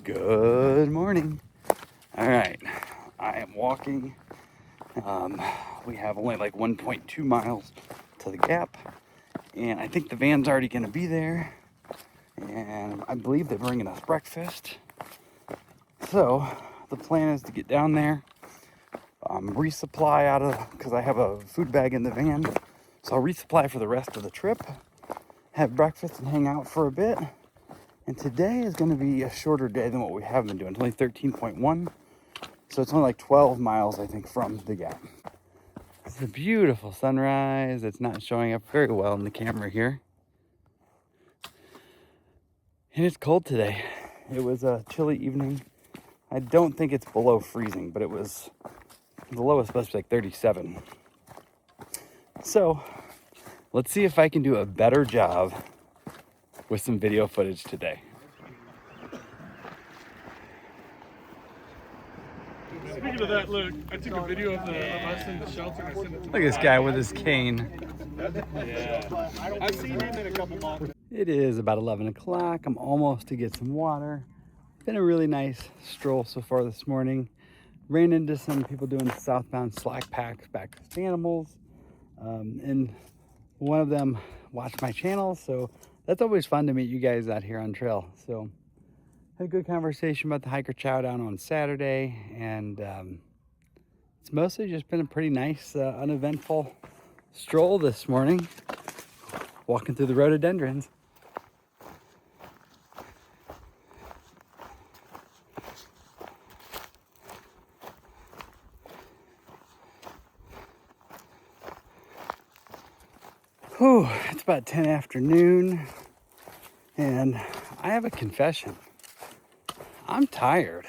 Good morning. All right, I am walking. We have only like 1.2 miles to the gap, and I think the van's already going to be there. And I believe they're bringing us breakfast. So the plan is to get down there, resupply because I have a food bag in the van. So I'll resupply for the rest of the trip, have breakfast, and hang out for a bit. And today is going to be a shorter day than what we have been doing. It's only 13.1. So it's only like 12 miles, I think, from the gap. It's a beautiful sunrise. It's not showing up very well in the camera here. And it's cold today. It was a chilly evening. I don't think it's below freezing, but the lowest supposed to be like 37. So let's see if I can do a better job with some video footage today. Speaking of that, look, I took a video of us in the shelter and I sent it to Look at this guy with his cane. Yeah. I've seen him in a couple months. It is about 11 o'clock. I'm almost to get some water. Been a really nice stroll so far this morning. Ran into some people doing southbound slack packs back to animals. And one of them watched my channel, so that's always fun to meet you guys out here on trail. So had a good conversation about the hiker chow down on Saturday, and it's mostly just been a pretty nice, uneventful stroll this morning, walking through the rhododendrons. Whew, it's about 10 afternoon, and I have a confession. I'm tired.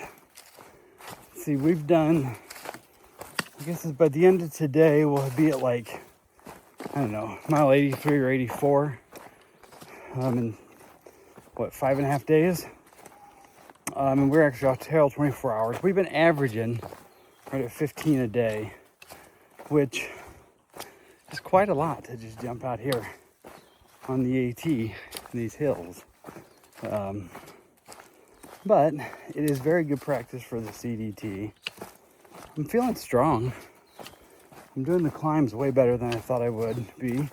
See, we've done, I guess by the end of today, we'll be at like, I don't know, mile 83 or 84 in, 5.5 days? And we're actually off trail 24 hours. We've been averaging right at 15 a day, which is quite a lot to just jump out here on the AT in these hills. But it is very good practice for the CDT. I'm feeling strong. I'm doing the climbs way better than I thought I would be.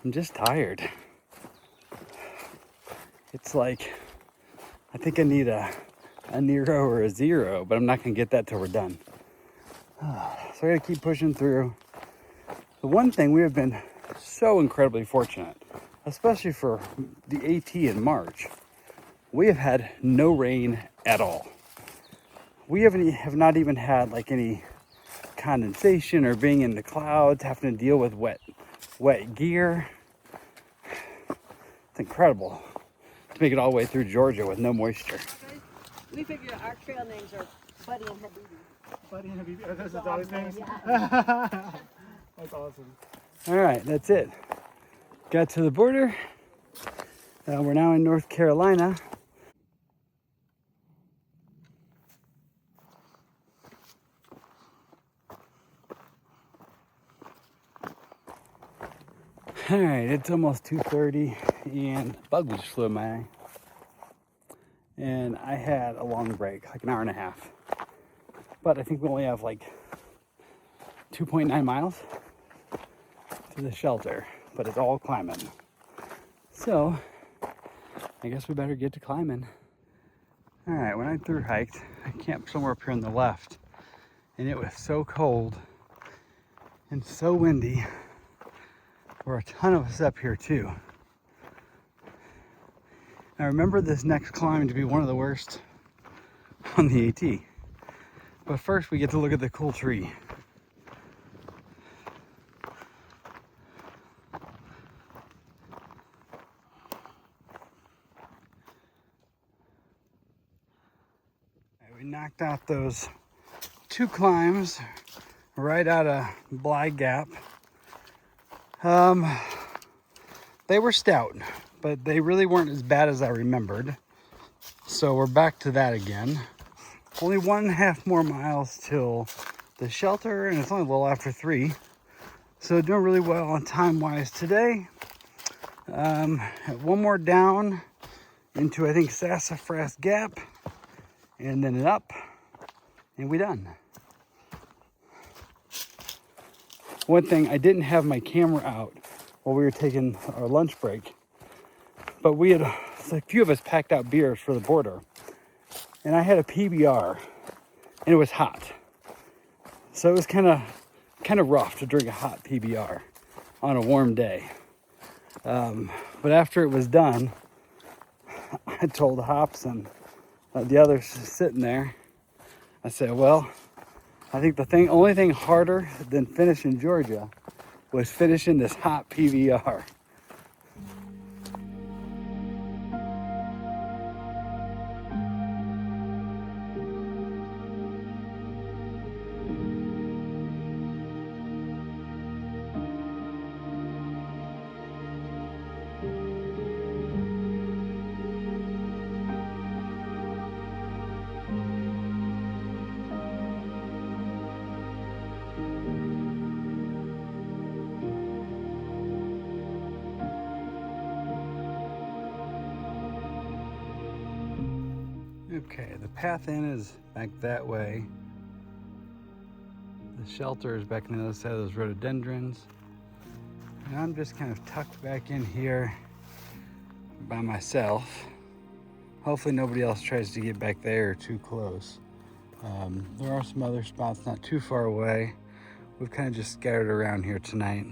I'm just tired. It's like, I think I need a Nero or a 0, but I'm not gonna get that till we're done. So I gotta keep pushing through. The one thing, we have been so incredibly fortunate, especially for the AT in March. We have had no rain at all. We have not even had like any condensation or being in the clouds, having to deal with wet gear. It's incredible to make it all the way through Georgia with no moisture. We figure our trail names are Buddy and Habibi. Buddy and Habibi. Oh, those are Dolly's names? Yeah. That's awesome. All right, that's it. Got to the border. We're now in North Carolina. All right, it's almost 2:30 and a bug just flew in my eye. And I had a long break, like an hour and a half. But I think we only have like 2.9 miles to the shelter, but it's all climbing. So I guess we better get to climbing. All right, when I through hiked, I camped somewhere up here on the left, and it was so cold and so windy. There were a ton of us up here too. I remember this next climb to be one of the worst on the AT. But first we get to look at the cool tree. We knocked out those 2 climbs right out of Bly Gap. They were stout, but they really weren't as bad as I remembered. So we're back to that again. Only 1.5 more miles till the shelter, and it's only a little after 3. So doing really well on time-wise today. One more down, into, I think, Sassafras Gap, and then up, and we done. One thing, I didn't have my camera out while we were taking our lunch break, but we had, it's like a few of us packed out beers for the border, and I had a PBR, and it was hot. So it was kind of rough to drink a hot PBR on a warm day. But after it was done, I told Hops and the others sitting there, I said, well, I think the only thing harder than finishing Georgia was finishing this hot PBR. Okay, the path in is back that way. The shelter is back on the other side of those rhododendrons. And I'm just kind of tucked back in here by myself. Hopefully nobody else tries to get back there too close. There are some other spots not too far away. We've kind of just scattered around here tonight.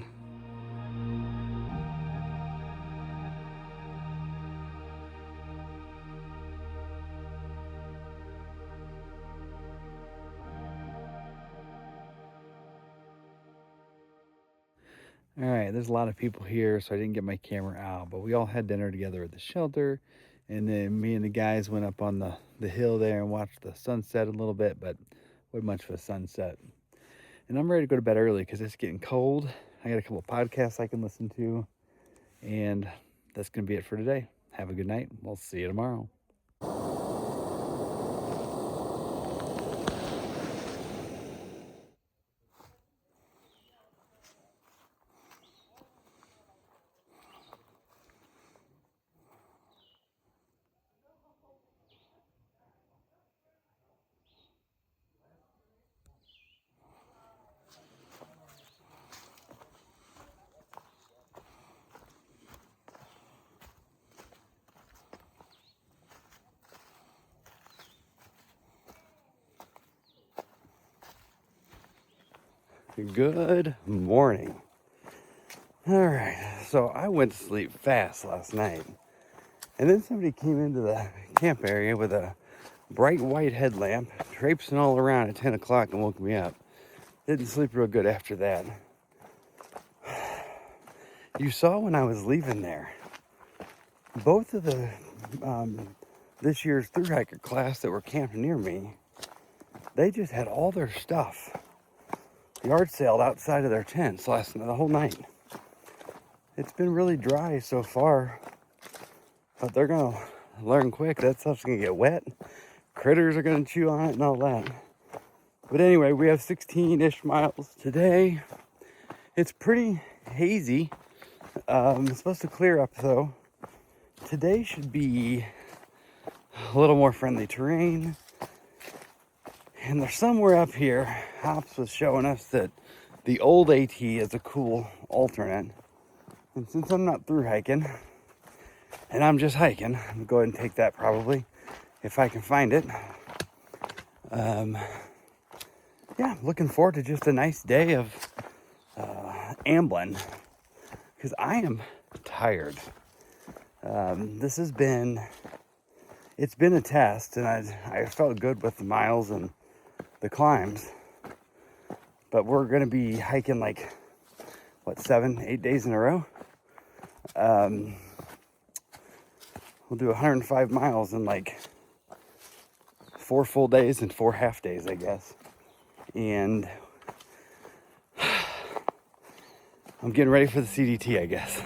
All right, there's a lot of people here, so I didn't get my camera out, but we all had dinner together at the shelter, and then me and the guys went up on the hill there and watched the sunset a little bit, but wasn't much of a sunset. And I'm ready to go to bed early because it's getting cold. I got a couple of podcasts I can listen to, and that's going to be it for today. Have a good night. We'll see you tomorrow. Good morning. All right, so I went to sleep fast last night, and then somebody came into the camp area with a bright white headlamp, traipsing all around at 10 o'clock and woke me up. Didn't sleep real good after that. You saw when I was leaving there, both of the this year's thru hiker class that were camping near me, they just had all their stuff yard sailed outside of their tents the whole night. It's been really dry so far, but they're gonna learn quick. That stuff's gonna get wet. Critters are gonna chew on it and all that. But anyway, we have 16-ish miles today. It's pretty hazy. It's supposed to clear up though. Today should be a little more friendly terrain. And there's somewhere up here, Hops was showing us that the old AT is a cool alternate. And since I'm not through hiking, and I'm just hiking, I'm gonna go ahead and take that probably, if I can find it. Yeah, looking forward to just a nice day of ambling, because I am tired. It's been a test, and I felt good with the miles and the climbs, but we're gonna be hiking like 7-8 days in a row. We'll do 105 miles in like 4 full days and 4 half days, I guess. And I'm getting ready for the CDT, I guess.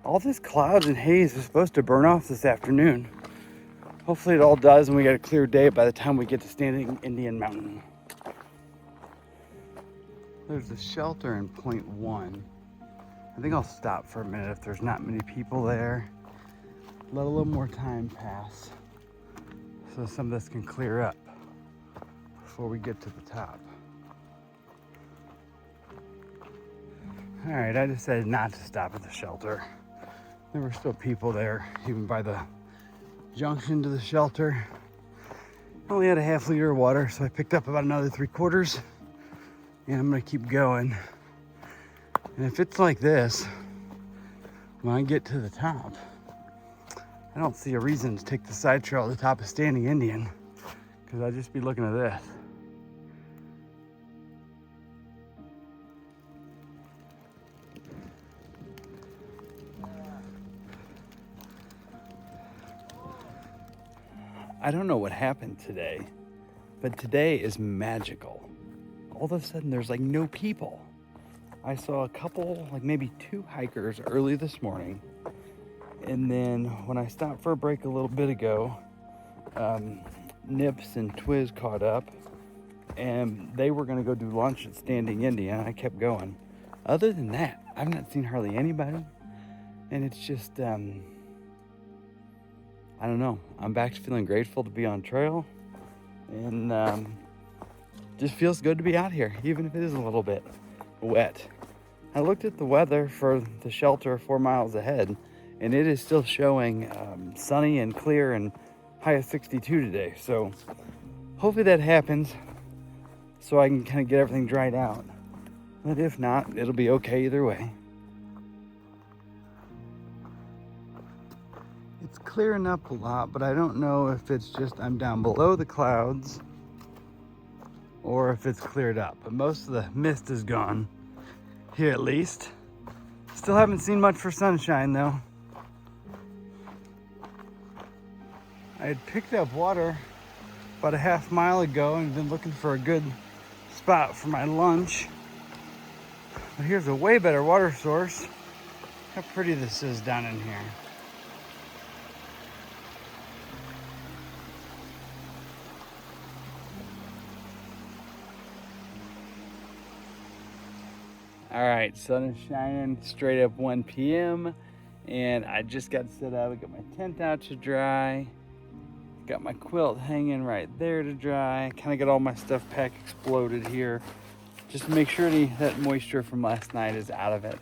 all this clouds and haze is supposed to burn off this afternoon. Hopefully it all does and we get a clear day by the time we get to Standing Indian Mountain. There's a shelter in point 1. I think I'll stop for a minute if there's not many people there. Let a little more time pass so some of this can clear up before we get to the top. All right, I decided not to stop at the shelter. There were still people there, even by the junction to the shelter. I only had a half liter of water, so I picked up about another 3/4, and I'm gonna keep going. And if it's like this, when I get to the top, I don't see a reason to take the side trail to the top of Standing Indian, because I'd just be looking at this. I don't know what happened today, but today is magical. All of a sudden, there's like no people. I saw a couple, like maybe 2 hikers early this morning. And then when I stopped for a break a little bit ago, Nips and Twiz caught up and they were gonna go do lunch at Standing Indian. I kept going. Other than that, I've not seen hardly anybody. And it's just, I don't know. I'm back to feeling grateful to be on trail, and just feels good to be out here, even if it is a little bit wet. I looked at the weather for the shelter 4 miles ahead, and it is still showing sunny and clear and high of 62 today. So hopefully that happens so I can kind of get everything dried out. But if not, it'll be okay either way. It's clearing up a lot, but I don't know if it's just I'm down below the clouds or if it's cleared up. But most of the mist is gone, here at least. Still haven't seen much for sunshine though. I had picked up water about a half mile ago and been looking for a good spot for my lunch. But here's a way better water source. How pretty this is down in here. All right, sun is shining straight up 1 p.m. and I just got set up. I got my tent out to dry. Got my quilt hanging right there to dry. Kind of got all my stuff pack exploded here, just to make sure that moisture from last night is out of it.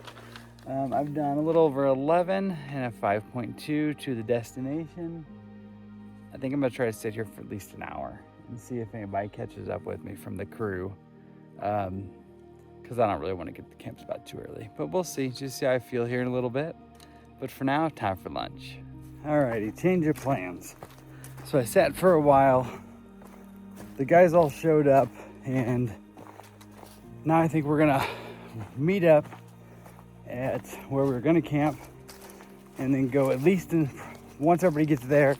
I've done a little over 11 and a 5.2 to the destination. I think I'm gonna try to sit here for at least an hour and see if anybody catches up with me from the crew. Because I don't really want to get to the camp spot too early. But we'll see, just see how I feel here in a little bit. But for now, time for lunch. Alrighty, change of plans. So I sat for a while. The guys all showed up, and now I think we're gonna meet up at where we're gonna camp, and then go at least once everybody gets there,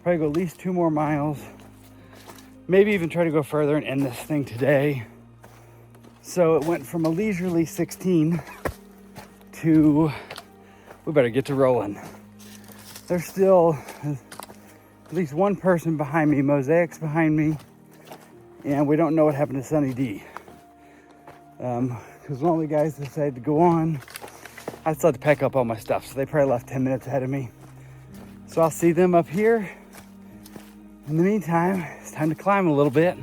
probably go at least 2 more miles. Maybe even try to go further and end this thing today. So it went from a leisurely 16 to, we better get to rolling. There's still at least one person behind me, Mosaic's behind me, and we don't know what happened to Sunny D. Because one of the guys decided to go on. I still had to pack up all my stuff, so they probably left 10 minutes ahead of me. So I'll see them up here. In the meantime, it's time to climb a little bit.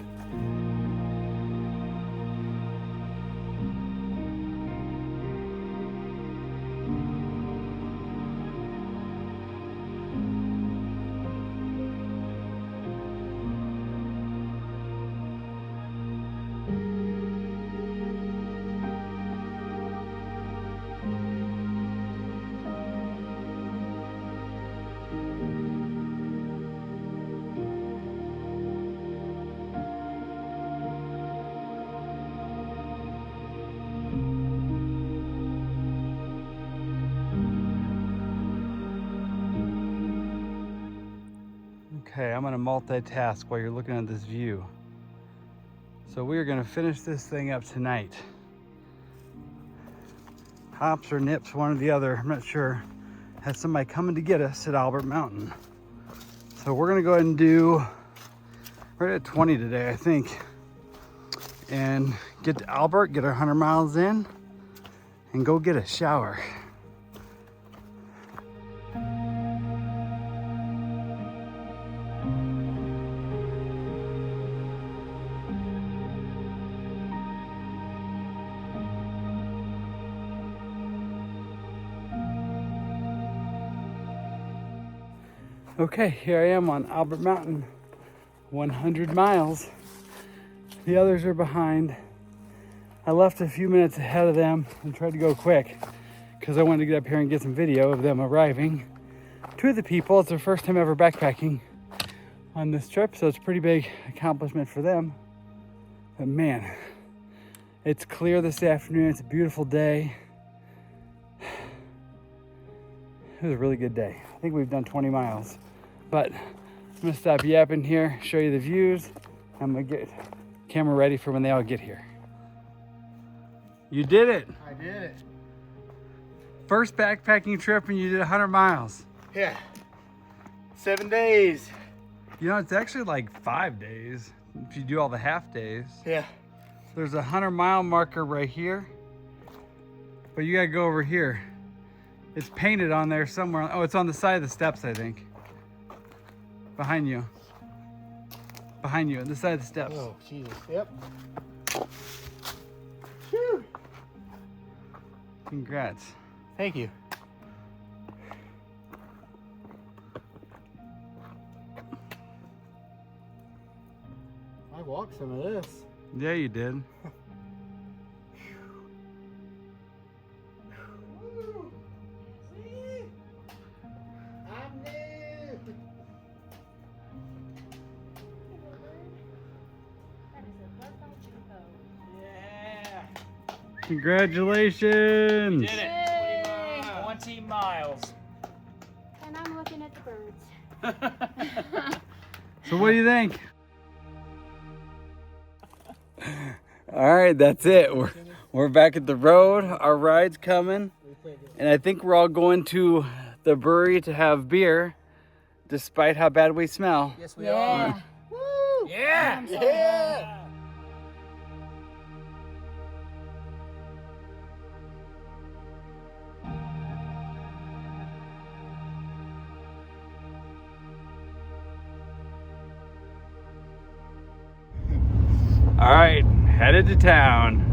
Okay, I'm gonna multitask while you're looking at this view. So we are gonna finish this thing up tonight. Hops or Nips, one or the other, I'm not sure. has somebody coming to get us at Albert Mountain. So we're gonna go ahead and do, we're at 20 today, I think. And get to Albert, get our 100 miles in, and go get a shower. Okay, here I am on Albert Mountain, 100 miles. The others are behind. I left a few minutes ahead of them and tried to go quick because I wanted to get up here and get some video of them arriving. Two of the people, it's their first time ever backpacking on this trip, so it's a pretty big accomplishment for them. But man, it's clear this afternoon. It's a beautiful day. It was a really good day. I think we've done 20 miles. But I'm gonna stop yapping here, show you the views. I'm gonna get camera ready for when they all get here. You did it. I did it. First backpacking trip and you did 100 miles. Yeah. 7 days. You know, it's actually like 5 days if you do all the half days. Yeah. There's a 100-mile marker right here, but you gotta go over here. It's painted on there somewhere. Oh, it's on the side of the steps, I think. Behind you. Behind you, on the side of the steps. Oh, Jesus. Yep. Whew. Congrats. Thank you. I walked some of this. Yeah, you did. I'm new. Yeah. Congratulations. Did it. 20 miles. And I'm looking at the birds. So what do you think? All right, that's it. We're back at the road. Our ride's coming. And I think we're all going to the brewery to have beer, despite how bad we smell. Yes, we Yeah. are. Woo! Yeah. Yeah. All right, headed to town.